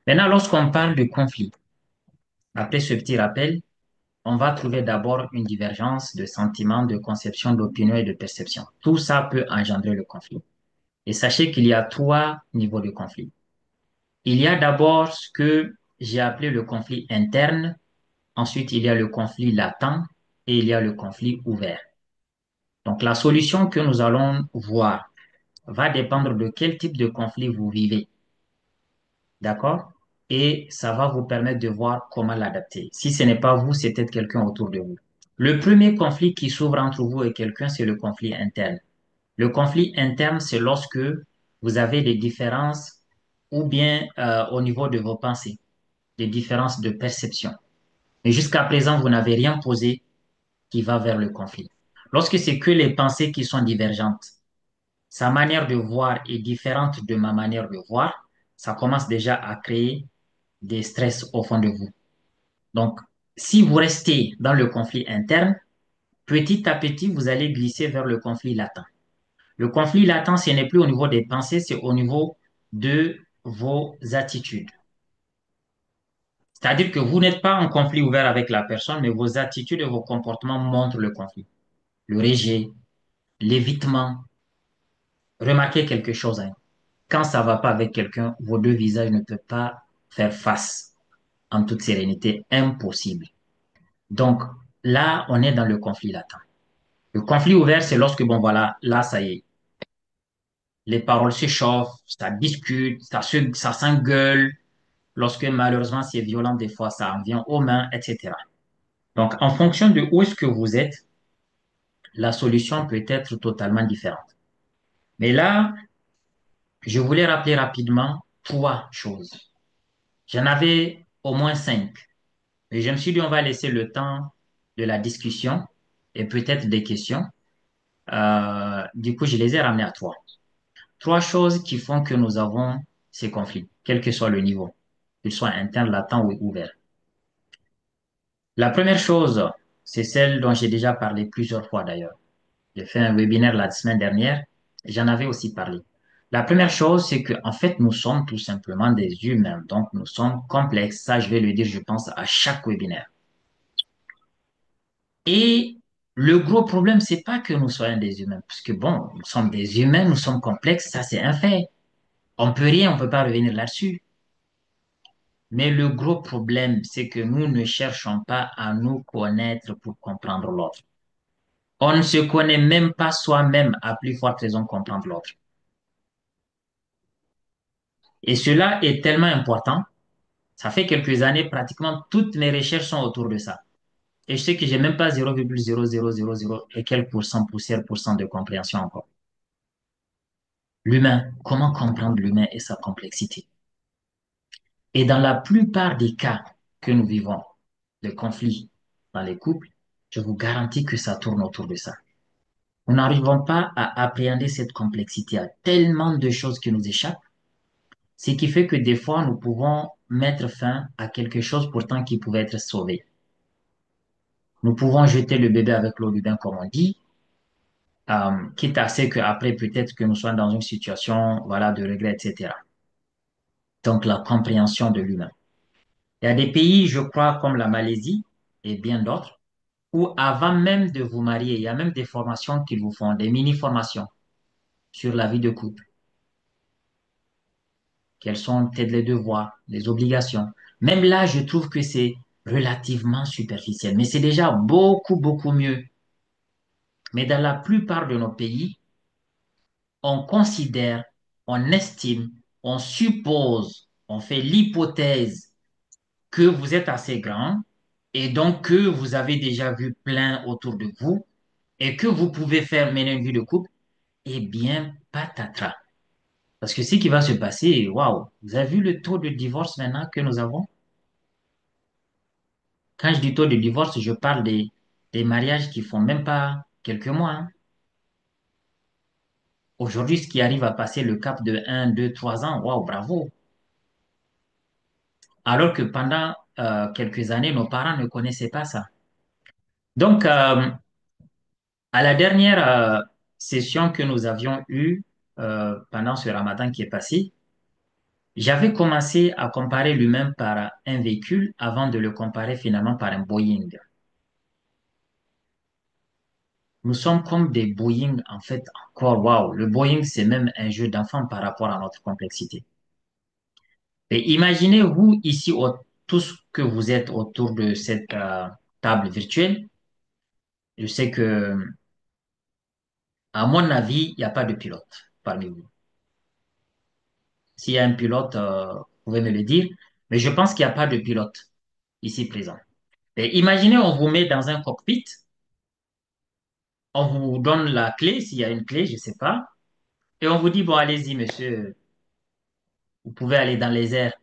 Maintenant, lorsqu'on parle de conflit, après ce petit rappel, on va trouver d'abord une divergence de sentiments, de conception, d'opinion et de perception. Tout ça peut engendrer le conflit. Et sachez qu'il y a trois niveaux de conflit. Il y a d'abord ce que j'ai appelé le conflit interne. Ensuite, il y a le conflit latent et il y a le conflit ouvert. Donc, la solution que nous allons voir va dépendre de quel type de conflit vous vivez. D'accord? Et ça va vous permettre de voir comment l'adapter. Si ce n'est pas vous, c'est peut-être quelqu'un autour de vous. Le premier conflit qui s'ouvre entre vous et quelqu'un, c'est le conflit interne. Le conflit interne, c'est lorsque vous avez des différences ou bien au niveau de vos pensées, des différences de perception. Mais jusqu'à présent, vous n'avez rien posé qui va vers le conflit. Lorsque c'est que les pensées qui sont divergentes, sa manière de voir est différente de ma manière de voir, ça commence déjà à créer des stress au fond de vous. Donc, si vous restez dans le conflit interne, petit à petit, vous allez glisser vers le conflit latent. Le conflit latent, ce n'est plus au niveau des pensées, c'est au niveau de vos attitudes. C'est-à-dire que vous n'êtes pas en conflit ouvert avec la personne, mais vos attitudes et vos comportements montrent le conflit. Le rejet, l'évitement. Remarquez quelque chose, hein. Quand ça va pas avec quelqu'un, vos deux visages ne peuvent pas faire face en toute sérénité. Impossible. Donc, là, on est dans le conflit latent. Le conflit ouvert, c'est lorsque, bon, voilà, là, ça y est, les paroles s'échauffent, ça discute, ça s'engueule. Lorsque malheureusement c'est violent, des fois, ça en vient aux mains, etc. Donc, en fonction de où est-ce que vous êtes, la solution peut être totalement différente. Mais là, je voulais rappeler rapidement trois choses. J'en avais au moins cinq. Et je me suis dit, on va laisser le temps de la discussion et peut-être des questions. Du coup, je les ai ramenés à trois. Trois choses qui font que nous avons ces conflits, quel que soit le niveau, qu'ils soient internes, latents ou ouverts. La première chose, c'est celle dont j'ai déjà parlé plusieurs fois d'ailleurs. J'ai fait un webinaire la semaine dernière, et j'en avais aussi parlé. La première chose, c'est que en fait, nous sommes tout simplement des humains, donc nous sommes complexes. Ça, je vais le dire, je pense, à chaque webinaire. Et le gros problème, c'est pas que nous soyons des humains, parce que bon, nous sommes des humains, nous sommes complexes, ça c'est un fait. On peut rien, on peut pas revenir là-dessus. Mais le gros problème, c'est que nous ne cherchons pas à nous connaître pour comprendre l'autre. On ne se connaît même pas soi-même, à plus forte raison comprendre l'autre. Et cela est tellement important. Ça fait quelques années, pratiquement toutes mes recherches sont autour de ça. Et je sais que j'ai même pas 0,0000 et quelques pourcents, poussière pourcent de compréhension encore. L'humain, comment comprendre l'humain et sa complexité? Et dans la plupart des cas que nous vivons, de conflits dans les couples, je vous garantis que ça tourne autour de ça. Nous n'arrivons pas à appréhender cette complexité. Il y a tellement de choses qui nous échappent, ce qui fait que des fois, nous pouvons mettre fin à quelque chose pourtant qui pouvait être sauvé. Nous pouvons jeter le bébé avec l'eau du bain, comme on dit, quitte à ce qu'après, peut-être que nous soyons dans une situation, voilà, de regret, etc. Donc, la compréhension de l'humain. Il y a des pays, je crois, comme la Malaisie et bien d'autres, où avant même de vous marier, il y a même des formations qu'ils vous font, des mini-formations sur la vie de couple. Quels sont peut-être les devoirs, les obligations. Même là, je trouve que c'est relativement superficiel, mais c'est déjà beaucoup, beaucoup mieux. Mais dans la plupart de nos pays, on considère, on estime, on suppose, on fait l'hypothèse que vous êtes assez grand et donc que vous avez déjà vu plein autour de vous et que vous pouvez faire mener une vie de couple, eh bien, patatras. Parce que ce qui va se passer, waouh, vous avez vu le taux de divorce maintenant que nous avons? Quand je dis taux de divorce, je parle des mariages qui font même pas quelques mois, hein. Aujourd'hui, ce qui arrive à passer le cap de 1, 2, 3 ans, waouh, bravo. Alors que pendant quelques années, nos parents ne connaissaient pas ça. Donc, à la dernière session que nous avions eue pendant ce Ramadan qui est passé, J'avais commencé à comparer l'humain par un véhicule avant de le comparer finalement par un Boeing. Nous sommes comme des Boeing, en fait, encore, waouh. Le Boeing, c'est même un jeu d'enfant par rapport à notre complexité. Et imaginez, vous, ici, tous que vous êtes autour de cette table virtuelle. Je sais que, à mon avis, il n'y a pas de pilote parmi vous. S'il y a un pilote, vous pouvez me le dire. Mais je pense qu'il n'y a pas de pilote ici présent. Et imaginez, on vous met dans un cockpit, on vous donne la clé, s'il y a une clé, je ne sais pas, et on vous dit, bon, allez-y, monsieur, vous pouvez aller dans les airs.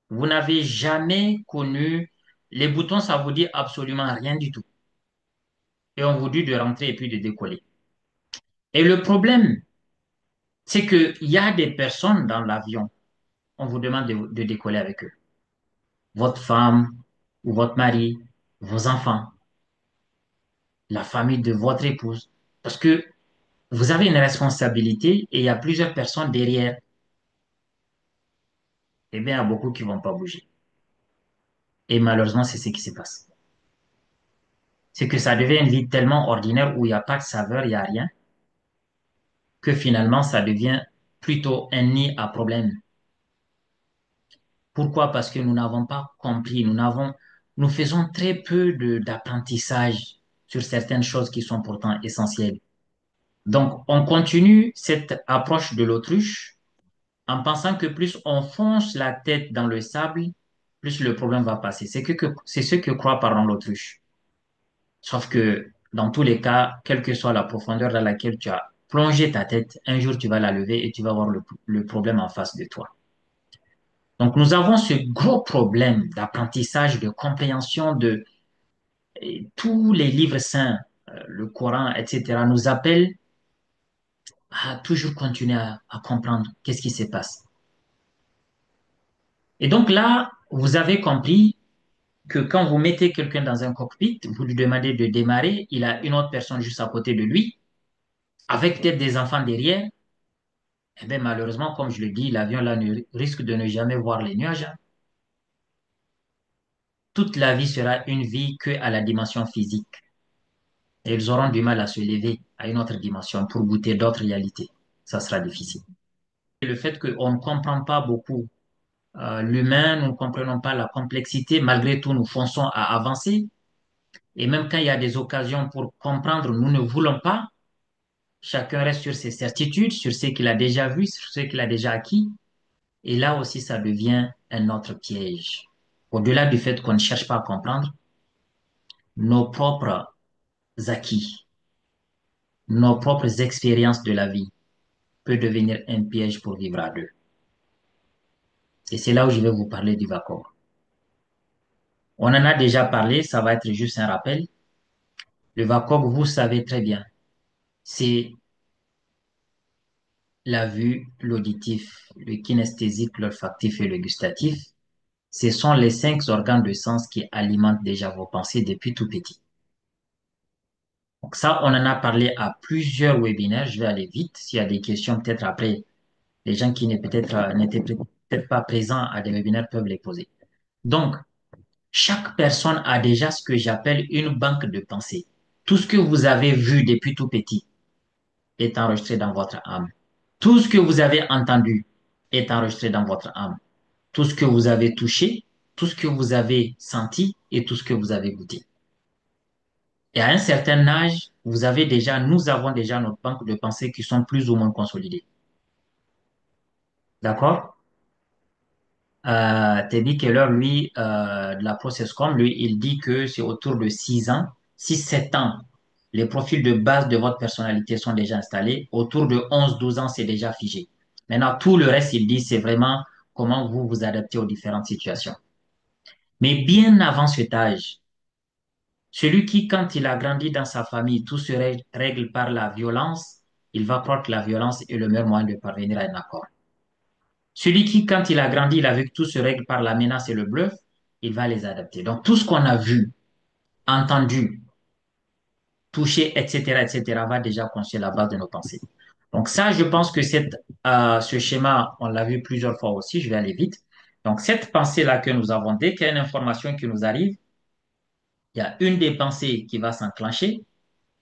Vous n'avez jamais connu les boutons, ça vous dit absolument rien du tout. Et on vous dit de rentrer et puis de décoller. Et le problème, c'est qu'il y a des personnes dans l'avion, on vous demande de décoller avec eux. Votre femme ou votre mari, vos enfants, la famille de votre épouse. Parce que vous avez une responsabilité et il y a plusieurs personnes derrière. Eh bien, il y a beaucoup qui vont pas bouger. Et malheureusement, c'est ce qui se passe. C'est que ça devient une vie tellement ordinaire où il n'y a pas de saveur, il n'y a rien, que finalement, ça devient plutôt un nid à problème. Pourquoi? Parce que nous n'avons pas compris, nous faisons très peu d'apprentissage sur certaines choses qui sont pourtant essentielles. Donc, on continue cette approche de l'autruche en pensant que plus on fonce la tête dans le sable, plus le problème va passer. C'est ce que croit, pardon, l'autruche. Sauf que dans tous les cas, quelle que soit la profondeur dans laquelle tu as plongé ta tête, un jour tu vas la lever et tu vas voir le problème en face de toi. Donc nous avons ce gros problème d'apprentissage, de compréhension de et tous les livres saints, le Coran, etc., nous appellent à toujours continuer à comprendre qu'est-ce qui se passe. Et donc là, vous avez compris que quand vous mettez quelqu'un dans un cockpit, vous lui demandez de démarrer, il a une autre personne juste à côté de lui, avec peut-être des enfants derrière. Eh bien, malheureusement, comme je le dis, l'avion là risque de ne jamais voir les nuages, hein. Toute la vie sera une vie que à la dimension physique. Et ils auront du mal à se lever à une autre dimension pour goûter d'autres réalités. Ça sera difficile. Et le fait qu'on ne comprend pas beaucoup l'humain, nous ne comprenons pas la complexité, malgré tout, nous fonçons à avancer. Et même quand il y a des occasions pour comprendre, nous ne voulons pas. Chacun reste sur ses certitudes, sur ce qu'il a déjà vu, sur ce qu'il a déjà acquis. Et là aussi, ça devient un autre piège. Au-delà du fait qu'on ne cherche pas à comprendre, nos propres acquis, nos propres expériences de la vie peut devenir un piège pour vivre à deux. Et c'est là où je vais vous parler du vacuum. On en a déjà parlé, ça va être juste un rappel. Le vacuum, vous savez très bien, c'est la vue, l'auditif, le kinesthésique, l'olfactif et le gustatif. Ce sont les 5 organes de sens qui alimentent déjà vos pensées depuis tout petit. Donc ça, on en a parlé à plusieurs webinaires. Je vais aller vite. S'il y a des questions, peut-être après, les gens qui n'étaient peut-être pas présents à des webinaires peuvent les poser. Donc, chaque personne a déjà ce que j'appelle une banque de pensées. Tout ce que vous avez vu depuis tout petit est enregistré dans votre âme. Tout ce que vous avez entendu est enregistré dans votre âme. Tout ce que vous avez touché, tout ce que vous avez senti et tout ce que vous avez goûté. Et à un certain âge, nous avons déjà notre banque de pensées qui sont plus ou moins consolidées. D'accord? Teddy Keller, lui, de la Processcom, lui, il dit que c'est autour de 6 ans, 6, 7 ans. Les profils de base de votre personnalité sont déjà installés. Autour de 11, 12 ans, c'est déjà figé. Maintenant, tout le reste, il dit, c'est vraiment comment vous vous adaptez aux différentes situations. Mais bien avant cet âge, celui qui, quand il a grandi dans sa famille, tout se règle par la violence, il va croire que la violence est le meilleur moyen de parvenir à un accord. Celui qui, quand il a grandi, il a vu que tout se règle par la menace et le bluff, il va les adapter. Donc, tout ce qu'on a vu, entendu, touché, etc., va déjà construire la base de nos pensées. Donc ça, je pense que ce schéma, on l'a vu plusieurs fois aussi, je vais aller vite. Donc cette pensée-là que nous avons, dès qu'il y a une information qui nous arrive, il y a une des pensées qui va s'enclencher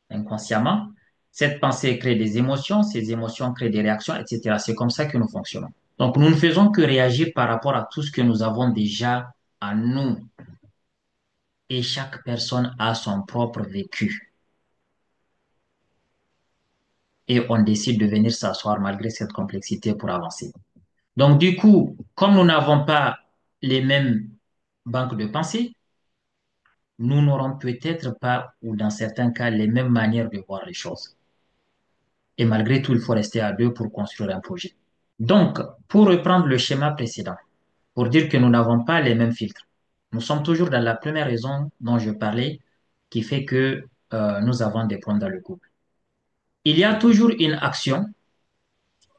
inconsciemment. Cette pensée crée des émotions, ces émotions créent des réactions, etc. C'est comme ça que nous fonctionnons. Donc nous ne faisons que réagir par rapport à tout ce que nous avons déjà à nous. Et chaque personne a son propre vécu. Et on décide de venir s'asseoir malgré cette complexité pour avancer. Donc, du coup, comme nous n'avons pas les mêmes banques de pensée, nous n'aurons peut-être pas, ou dans certains cas, les mêmes manières de voir les choses. Et malgré tout, il faut rester à deux pour construire un projet. Donc, pour reprendre le schéma précédent, pour dire que nous n'avons pas les mêmes filtres, nous sommes toujours dans la première raison dont je parlais, qui fait que nous avons des problèmes dans le couple. Il y a toujours une action.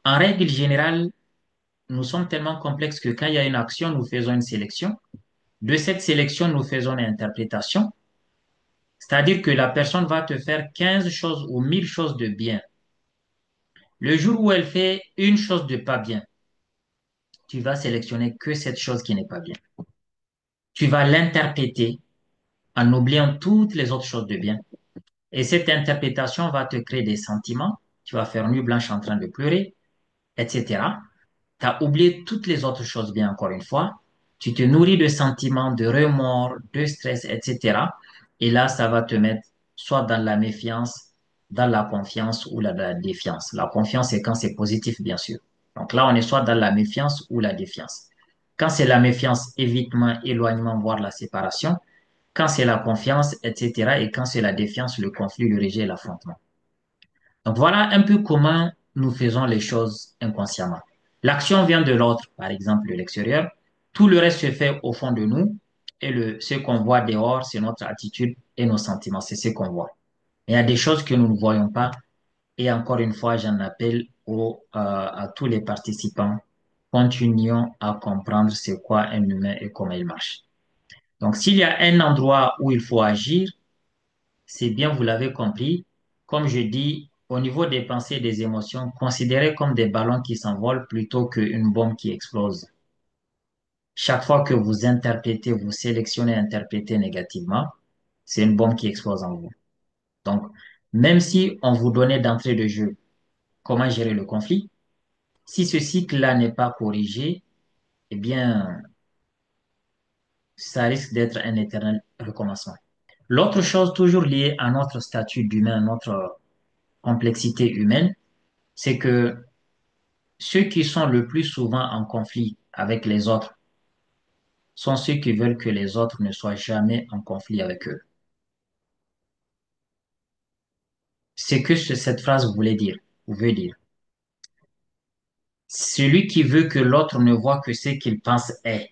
En règle générale, nous sommes tellement complexes que quand il y a une action, nous faisons une sélection. De cette sélection, nous faisons une interprétation, c'est-à-dire que la personne va te faire 15 choses ou 1000 choses de bien. Le jour où elle fait une chose de pas bien, tu vas sélectionner que cette chose qui n'est pas bien. Tu vas l'interpréter en oubliant toutes les autres choses de bien. Et cette interprétation va te créer des sentiments. Tu vas faire nuit blanche en train de pleurer, etc. Tu as oublié toutes les autres choses bien encore une fois. Tu te nourris de sentiments, de remords, de stress, etc. Et là, ça va te mettre soit dans la méfiance, dans la confiance ou la défiance. La confiance, c'est quand c'est positif, bien sûr. Donc là, on est soit dans la méfiance ou la défiance. Quand c'est la méfiance, évitement, éloignement, voire la séparation. Quand c'est la confiance, etc. Et quand c'est la défiance, le conflit, le rejet et l'affrontement. Donc voilà un peu comment nous faisons les choses inconsciemment. L'action vient de l'autre, par exemple de l'extérieur. Tout le reste se fait au fond de nous. Et ce qu'on voit dehors, c'est notre attitude et nos sentiments. C'est ce qu'on voit. Mais il y a des choses que nous ne voyons pas. Et encore une fois, j'en appelle à tous les participants. Continuons à comprendre c'est quoi un humain et comment il marche. Donc, s'il y a un endroit où il faut agir, c'est bien, vous l'avez compris. Comme je dis, au niveau des pensées et des émotions, considérez comme des ballons qui s'envolent plutôt qu'une bombe qui explose. Chaque fois que vous interprétez, vous sélectionnez interpréter négativement, c'est une bombe qui explose en vous. Donc, même si on vous donnait d'entrée de jeu comment gérer le conflit, si ce cycle-là n'est pas corrigé, eh bien, ça risque d'être un éternel recommencement. L'autre chose toujours liée à notre statut d'humain, à notre complexité humaine, c'est que ceux qui sont le plus souvent en conflit avec les autres sont ceux qui veulent que les autres ne soient jamais en conflit avec eux. C'est que cette phrase voulait dire, ou veut dire. Celui qui veut que l'autre ne voit que ce qu'il pense est.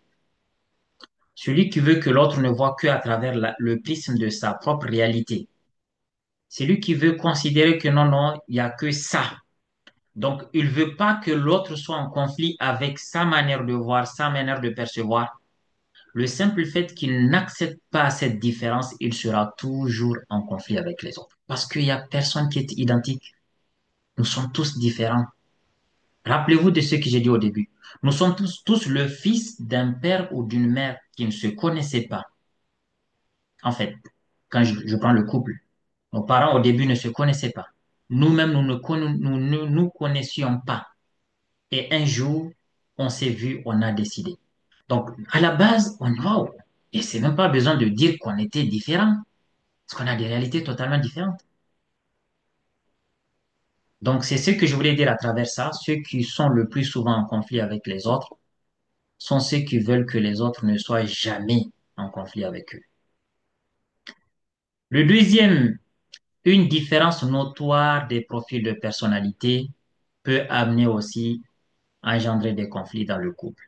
Celui qui veut que l'autre ne voit que à travers le prisme de sa propre réalité. Celui qui veut considérer que non, non, il n'y a que ça. Donc, il veut pas que l'autre soit en conflit avec sa manière de voir, sa manière de percevoir. Le simple fait qu'il n'accepte pas cette différence, il sera toujours en conflit avec les autres. Parce qu'il n'y a personne qui est identique. Nous sommes tous différents. Rappelez-vous de ce que j'ai dit au début. Nous sommes tous le fils d'un père ou d'une mère qui ne se connaissaient pas. En fait, quand je prends le couple, nos parents au début ne se connaissaient pas. Nous-mêmes, nous ne nous connaissions pas. Et un jour, on s'est vu, on a décidé. Donc, à la base, wow. Et c'est même pas besoin de dire qu'on était différents, parce qu'on a des réalités totalement différentes. Donc, c'est ce que je voulais dire à travers ça. Ceux qui sont le plus souvent en conflit avec les autres sont ceux qui veulent que les autres ne soient jamais en conflit avec eux. Le deuxième, une différence notoire des profils de personnalité peut amener aussi à engendrer des conflits dans le couple.